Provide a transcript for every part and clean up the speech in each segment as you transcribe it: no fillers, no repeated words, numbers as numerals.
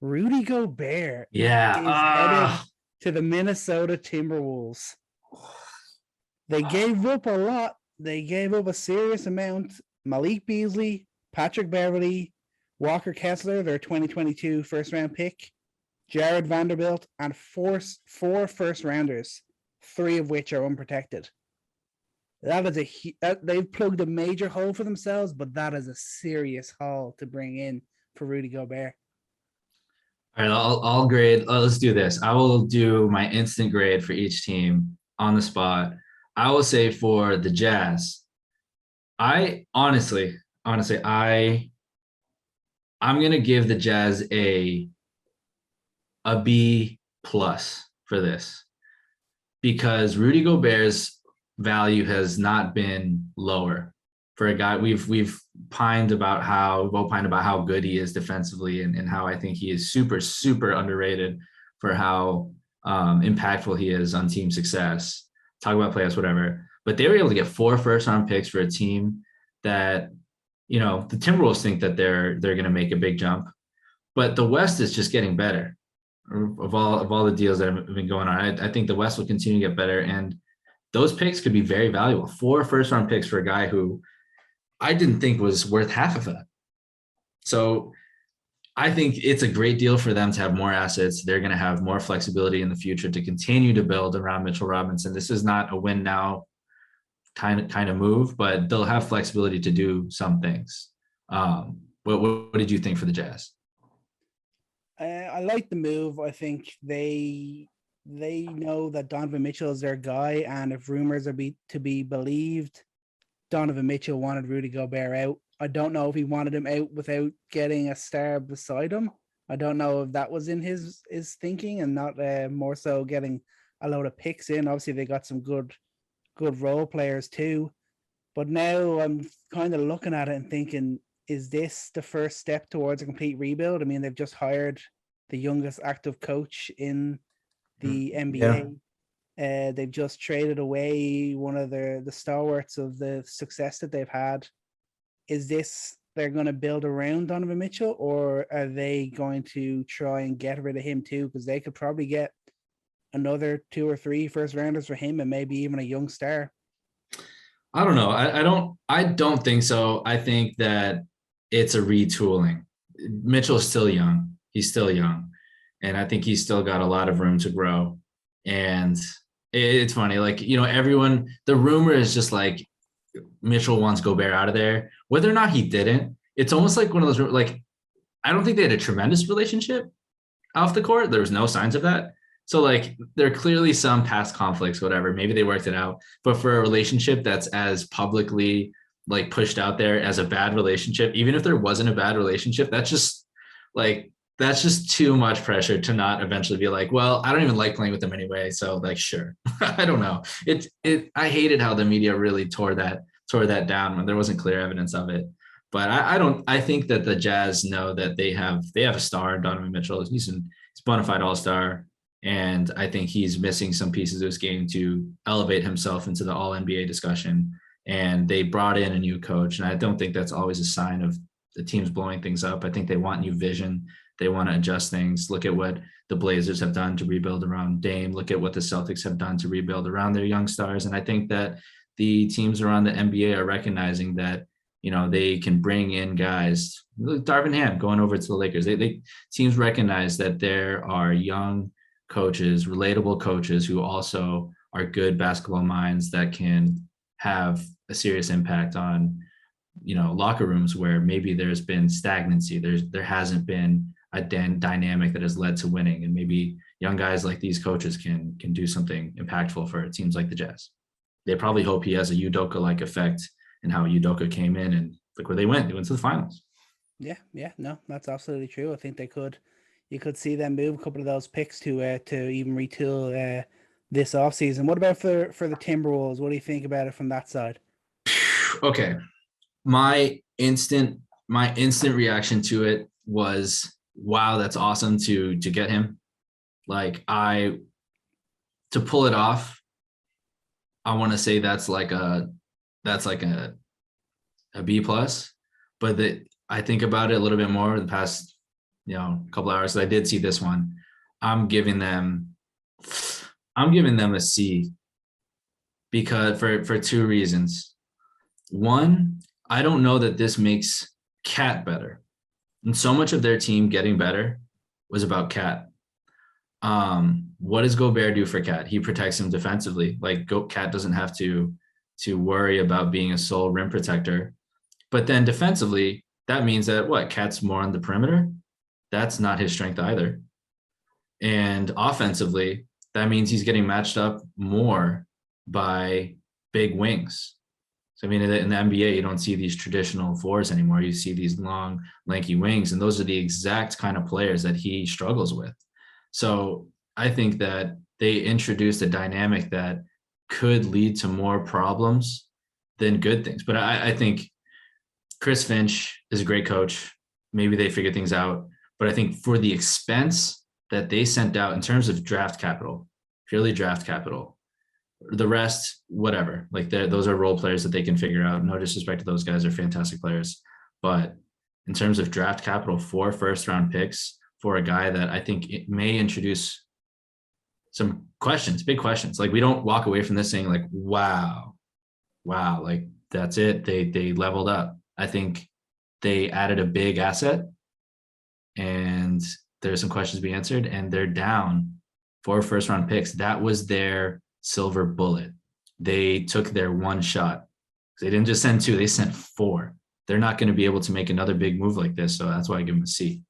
Rudy Gobert Yeah. is headed to the Minnesota Timberwolves. They gave up a lot. They gave up a serious amount. Malik Beasley, Patrick Beverly, Walker Kessler, their 2022 first round pick, Jared Vanderbilt, and four first rounders, three of which are unprotected. That is they've plugged a major hole for themselves, but that is a serious haul to bring in for Rudy Gobert. All right, I'll grade. Let's do this. I will do my instant grade for each team on the spot. I will say for the Jazz, I honestly, I'm gonna give the Jazz a B plus for this because Rudy Gobert's value has not been lower for a guy. We've opined about how good he is defensively and how I think he is super underrated for how impactful he is on team success. Talk about playoffs, whatever. But they were able to get 4 first-round picks for a team that, the Timberwolves think that they're going to make a big jump, but the West is just getting better. Of all the deals that have been going on, I think the West will continue to get better, and those picks could be very valuable. 4 first-round picks for a guy who I didn't think was worth half of that. So I think it's a great deal for them to have more assets. They're going to have more flexibility in the future to continue to build around Mitchell Robinson. This is not a win now kind of move, but they'll have flexibility to do some things. What did you think for the Jazz? I like the move. I think they know that Donovan Mitchell is their guy, and if rumors are to be believed, Donovan Mitchell wanted Rudy Gobert out. I don't know if he wanted him out without getting a star beside him. I don't know if that was in his thinking and not more so getting a load of picks in. Obviously, they got some good role players too. But now I'm kind of looking at it and thinking, is this the first step towards a complete rebuild? I mean, they've just hired the youngest active coach in the NBA. They've just traded away one of the stalwarts of the success that they've had. Is this they're going to build around Donovan Mitchell, or are they going to try and get rid of him too? Because they could probably get another 2 or 3 first rounders for him and maybe even a young star. I don't know. I don't think so. I think that it's a retooling. Mitchell's still young. He's still young. And I think he's still got a lot of room to grow. And it's funny, everyone, the rumor is just like Mitchell wants Gobert out of there. Whether or not he didn't, it's almost like one of those, I don't think they had a tremendous relationship off the court. There was no signs of that. So there are clearly some past conflicts, whatever. Maybe they worked it out. But for a relationship that's as publicly pushed out there as a bad relationship, even if there wasn't a bad relationship, that's just too much pressure to not eventually be like, well, I don't even like playing with them anyway. So sure. I don't know. I hated how the media really tore that down when there wasn't clear evidence of it. But I think that the Jazz know that they have a star in Donovan Mitchell. He's a bona fide all-star. And I think he's missing some pieces of his game to elevate himself into the all NBA discussion. And they brought in a new coach. And I don't think that's always a sign of the team's blowing things up. I think they want new vision. They want to adjust things. Look at what the Blazers have done to rebuild around Dame. Look at what the Celtics have done to rebuild around their young stars. And I think that the teams around the NBA are recognizing that, they can bring in guys. Darvin Ham going over to the Lakers. Teams recognize that there are young coaches, relatable coaches who also are good basketball minds that can have a serious impact on, locker rooms where maybe there's been stagnancy. There hasn't been a dynamic that has led to winning, and maybe young guys like these coaches can do something impactful for teams like the Jazz. They probably hope he has a Udoka-like effect in how Udoka came in, and look where they went. They went to the finals. Yeah, no, that's absolutely true. I think you could see them move a couple of those picks to even retool this offseason. What about for the Timberwolves? What do you think about it from that side? Okay. My instant reaction to it was, wow, that's awesome to get him. To pull it off, I want to say that's like a B plus, but I think about it a little bit more the past a couple hours. So I did see this one. I'm giving them, I'm giving them a C because for two reasons. One, I don't know that this makes Cat better. And so much of their team getting better was about Cat. What does Gobert do for Cat? He protects him defensively. Like Cat doesn't have to worry about being a sole rim protector. But then defensively, that means that what? Cat's more on the perimeter. That's not his strength either. And offensively, that means he's getting matched up more by big wings. So I mean, in the NBA, you don't see these traditional fours anymore. You see these long, lanky wings, and those are the exact kind of players that he struggles with. So I think that they introduced a dynamic that could lead to more problems than good things. But I think Chris Finch is a great coach. Maybe they figure things out. But I think for the expense that they sent out in terms of draft capital, purely draft capital, the rest, whatever. Like those are role players that they can figure out. No disrespect to those guys, they're fantastic players. But in terms of draft capital for first round picks for a guy that I think it may introduce some questions, big questions. Like we don't walk away from this saying like, wow, like that's it. They leveled up. I think they added a big asset and there's some questions to be answered and they're down 4 first round picks. That was their silver bullet. They took their one shot. They didn't just send 2, they sent 4. They're not going to be able to make another big move like this. So that's why I give them a C.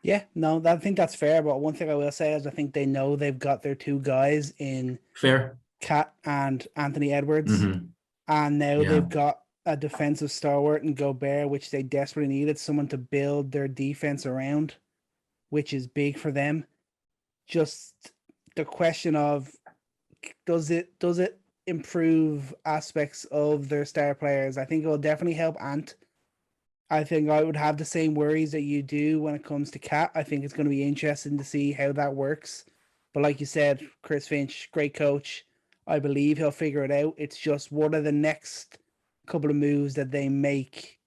Yeah, no, I think that's fair. But one thing I will say is I think they know they've got their 2 guys in Fair. Cat and Anthony Edwards. Mm-hmm. And now Yeah. they've got a defensive stalwart in Gobert, which they desperately needed someone to build their defense around, which is big for them. Just the question of does it improve aspects of their star players? I think it will definitely help Ant. I think I would have the same worries that you do when it comes to Cat. I think it's going to be interesting to see how that works. But like you said, Chris Finch, great coach. I believe he'll figure it out. It's just what are the next couple of moves that they make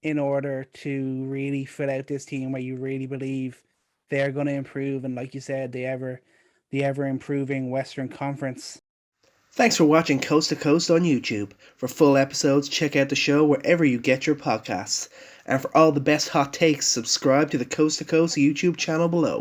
in order to really fill out this team where you really believe they're going to improve. And like you said, the ever improving Western Conference. Thanks for watching Coast to Coast on YouTube. For full episodes, check out the show wherever you get your podcasts. And for all the best hot takes, subscribe to the Coast to Coast YouTube channel below.